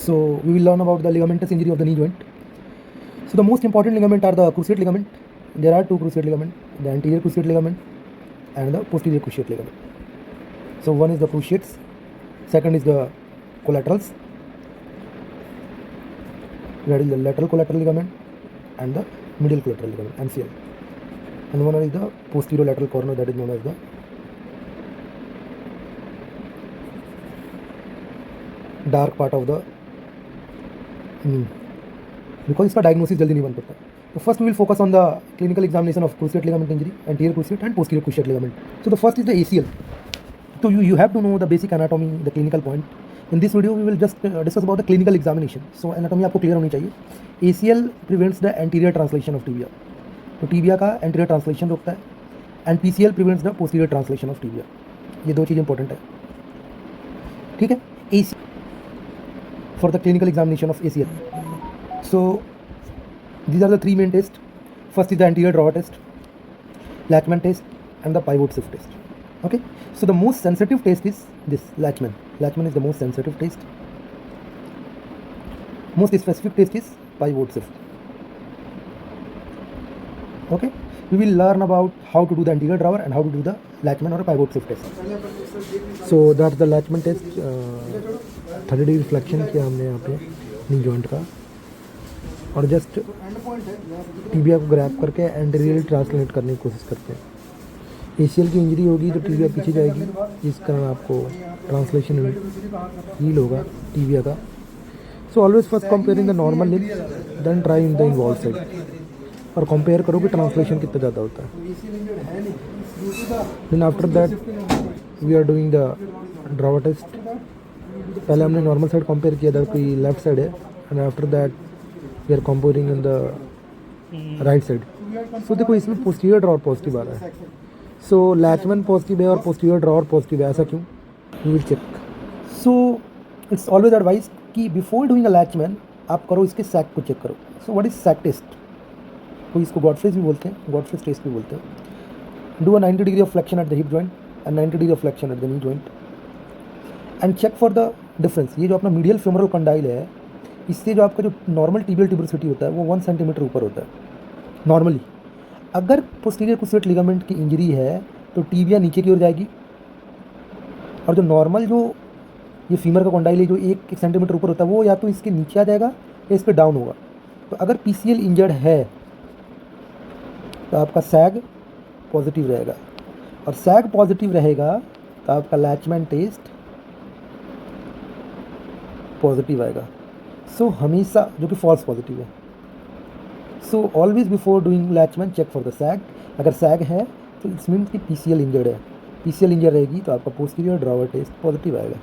So we will learn about the ligamentous injury of the knee joint. So the most important ligament are the cruciate ligament. There are two cruciate ligament, the anterior cruciate ligament and the posterior cruciate ligament. So one is the cruciates, second is the collaterals, that is the lateral collateral ligament and the medial collateral ligament, MCL, and one is the posterior lateral corner, that is known as the dark part of the knee, because इसका diagnosis जल्दी नहीं बन पाता. तो first we will focus on the clinical examination of cruciate ligament injury, anterior cruciate and posterior cruciate ligament. So the first is the ACL. So you have to know the basic anatomy, the clinical point. In this video we will just discuss about the clinical examination. So anatomy आपको clear होनी चाहिए. ACL prevents the anterior translation of tibia. तो tibia का anterior translation रोकता है and PCL prevents the posterior translation of tibia. ये दो चीज़ important है, ठीक है. ACL for the clinical examination of ACL. So these are the three main tests. First is the anterior drawer test, Lachman test and the pivot shift test. Okay, so the most sensitive test is this Lachman. Lachman is the most sensitive test. Most specific test is pivot shift. Okay, we will learn about how to do the anterior drawer and how to do the Lachman or pivot shift test. So that's the Lachman test. 30 degree flexion किया हमने यहाँ पे knee joint का और just tibia को grab करके anterior translate करने की कोशिश करते हैं. ACL की इंजरी होगी तो टीबिया पीछे जाएगी, इस कारण आपको ट्रांसलेशन हील होगा टीबिया का. So always first comparing the normal limbs then try in the involve side, और कंपेयर करो कि ट्रांसलेशन कितना ज़्यादा होता है. Then after that we are doing the drawer test. पहले हमने नॉर्मल साइड कंपेयर किया था कि लेफ्ट साइड है, and after that we are comparing in the right side. So देखो इसमें पोस्टीरियर ड्रॉवर पॉजिटिव आ रहा है. सो लैचमैन पॉजिटिव है और पोस्टीरियर ड्रॉवर पॉजिटिव है, ऐसा क्यों? You will check. So it's always advice कि बिफोर डूइंग अ लैचमैन आप करो इसके सैक को चेक करो. So what is sac test? तो इसको गॉडफ्रेज भी बोलते हैं, गॉडफ्रेज टेस्ट भी बोलते हैं. Do a 90 degree of flexion at the hip joint and 90 degree of flexion at the knee joint and check for the difference. ये जो अपना मीडियल फेमोरल कंडाइल है, इससे जो आपका जो नॉर्मल टिबियल ट्यूबरोसिटी होता है वो 1 सेंटीमीटर ऊपर होता है नॉर्मली. अगर पोस्टीरियर क्रूसिएट लिगामेंट की इंजरी है तो टीबिया नीचे की ओर जाएगी, और जो नॉर्मल जो ये फीमर का कंडाइल है जो 1 सेंटीमीटर ऊपर होता है वो या तो इसके नीचे आ जाएगा या इस पर डाउन होगा. तो अगर PCL इंजर्ड है तो आपका सैग पॉजिटिव रहेगा, और सैग पॉजिटिव रहेगा तो आपका लैचमैन टेस्ट पॉजिटिव आएगा. सो हमेशा, जो कि फॉल्स पॉजिटिव है. So always before doing Lachman check for the sag. अगर सैग है तो इट्स मीन कि PCL इंजर्ड है. PCL इंजर्ड रहेगी तो आपका पोस्टीरियर ड्रॉवर टेस्ट पॉजिटिव आएगा.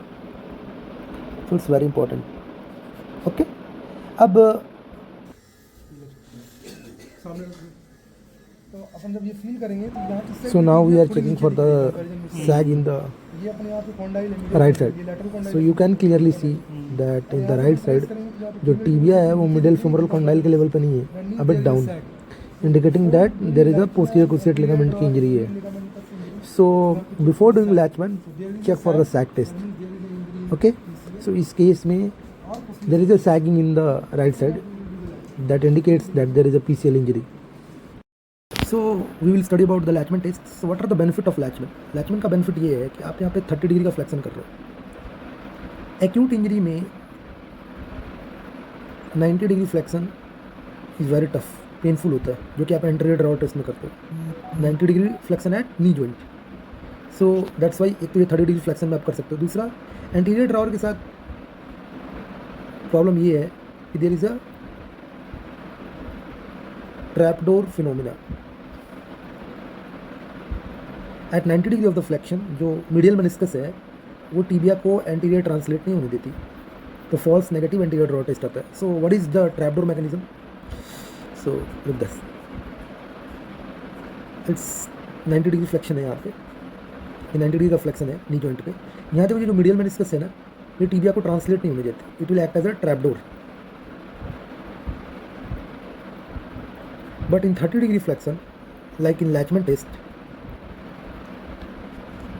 So it's very important. Okay, अब अपन जब ये फील करेंगे तो यहाँ. So now we are checking for the sag in the right side. So you can clearly see that in the right side जो tibia है वो मिडिल फेमोरल कंडाइल के लेवल पे नहीं है, a bit down, indicating that there is a posterior cruciate ligament की injury है. So before doing Lachman check for the sag test. Okay, so इस केस में there is a sagging in the right side that indicates that there is a PCL injury. So we will study about the Lachman test. So what are the benefit of Lachman? लैचमैन का benefit ये है कि आप यहाँ पे 30 degree का flexion कर रहे हो. एक्यूट इंजरी में 90 degree flexion is very tough, painful होता है, जो कि आप एंटीरियर ड्रॉवर टेस्ट में करते हो. 90 degree flexion at knee joint. So that's why एक तो ये 30 डिग्री फ्लेक्शन में आप कर सकते हो. दूसरा, एंटीरियर ड्रॉवर के साथ प्रॉब्लम ये है कि there is a trapdoor phenomena. At 90 degree of the flexion जो मीडियल मेनिस्कस है वो टीबिया को एंटीरियर ट्रांसलेट नहीं होने देती, तो false negative anterior drawer test आता है. So what is the trapdoor mechanism? So look this, it's 90 degree flexion है यहाँ पे, ये 90 डिग्री का फ्लेक्शन है नी जॉइंट पे. यहाँ पे जो मीडियल मेनिस्कस है ना, ये टीबिया को ट्रांसलेट नहीं होने देती. It will act as a trapdoor. But in 30 degree flexion like in Lachman test,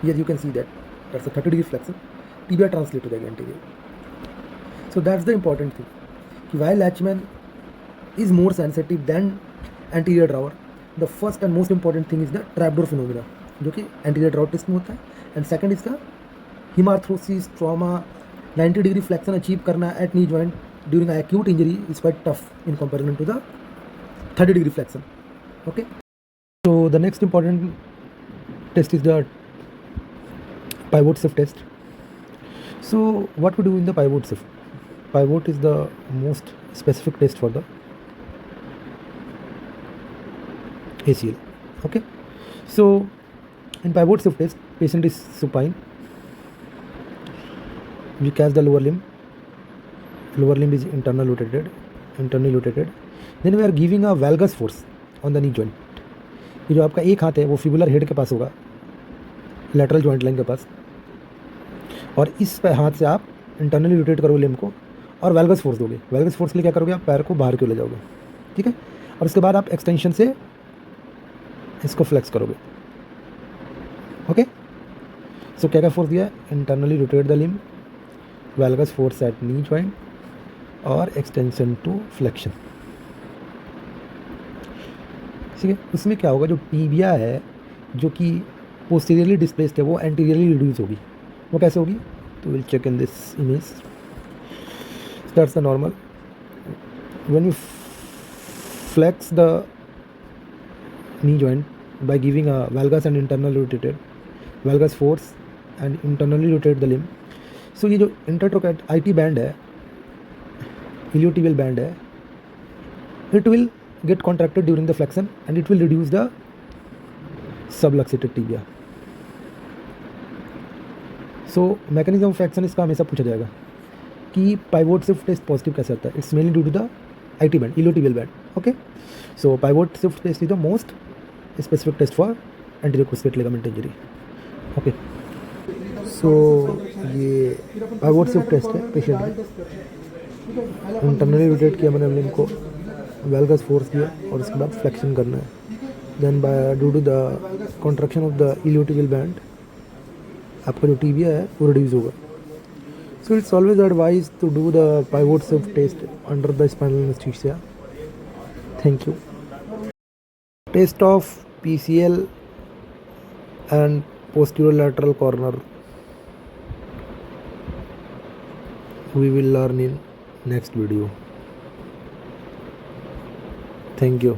here you can see that that's a 30 degree flexion, tibia translate हो जाएगा anterior. So that's the important thing. Why Latchman is more sensitive than anterior drawer. The first and most important thing is the trapdoor phenomena, जो कि anterior drawer test में होता है. And second is the hemarthrosis trauma. 90 degree flexion achieve करना at knee joint during acute injury is quite tough in comparison to the 30 degree flexion. Okay. So the next important test is the pivot shift test. So what we do in the pivot shift? Pivot is the most specific test for the ACL. Okay. So in pivot shift test, patient is supine. We catch the lower limb. Lower limb is internally rotated. Then we are giving a valgus force on the knee joint. ये जो आपका एक हाथ है वो fibular head के पास होगा, lateral joint line के पास, और इस हाथ से आप इंटरनली रोटेट करोगे लिम्ब को और वैल्गस फोर्स दोगे. वैल्गस फोर्स के लिए क्या करोगे, आप पैर को बाहर क्यों ले जाओगे. ठीक है. और उसके बाद आप एक्सटेंशन से इसको फ्लेक्स करोगे. ओके. सो क्या क्या फोर्स दिया है, internally rotate the limb, valgus force at knee joint और एक्सटेंशन टू फ्लेक्शन. ठीक है. उसमें क्या होगा, जो टीबिया है जो कि पोस्टीरियरली डिस्प्लेस्ड है वो एंटीरियरली रिड्यूस होगी. वो कैसे होगी, तो will check in this image. That's the normal. When you flex the knee joint by giving a valgus and internally rotated valgus force and internally rotate the limb. So ये जो intertrochanter IT band है, iliotibial band है, it will get contracted during the flexion and it will reduce the subluxated tibia. So mechanism of action इसका हमेशा पूछा जाएगा कि pivot shift test positive कैसे आता है. It's mainly due to the IT band, iliotibial band. Okay. So pivot shift test is the most specific test for anterior cruciate ligament injury. Okay. So ये pivot shift test है patient में. Internally rotate किया मैंने limb को, वैल्गस force दिया और उसके बाद फ्लेक्शन करना है. Then by due to the contraction of the iliotibial band आपका जो टीबिया है वो रिड्यूस होगा. So it's always advised to do the pivot shift test under the spinal anesthesia. Thank you. Test of PCL and posterolateral corner we will learn in next video. Thank you.